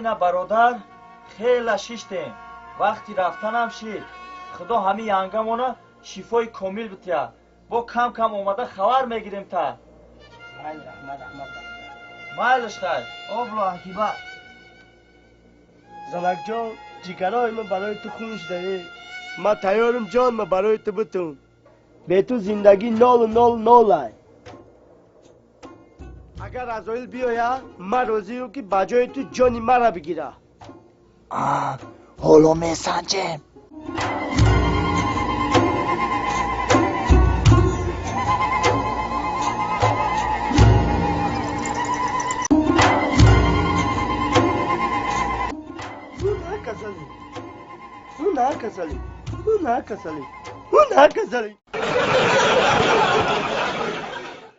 اینا برادر خیلی ششتیم. وقتی رفتنم شید. خدا همه ینگمونو شفای کامل بتیا. با کم کم اومده خبر میگیریم تا. مایل رحمت مایلش خیر. آبلو حکیبه زنک جان جیگرهای من برای تو خونش داره. من تیارم جان من برای تو بتون. به تو زندگی نال اگر عزایل بیاید من راضی رو که بجای تو جانی مرا بگیره. حالا میسنجیم. اون نه کسلی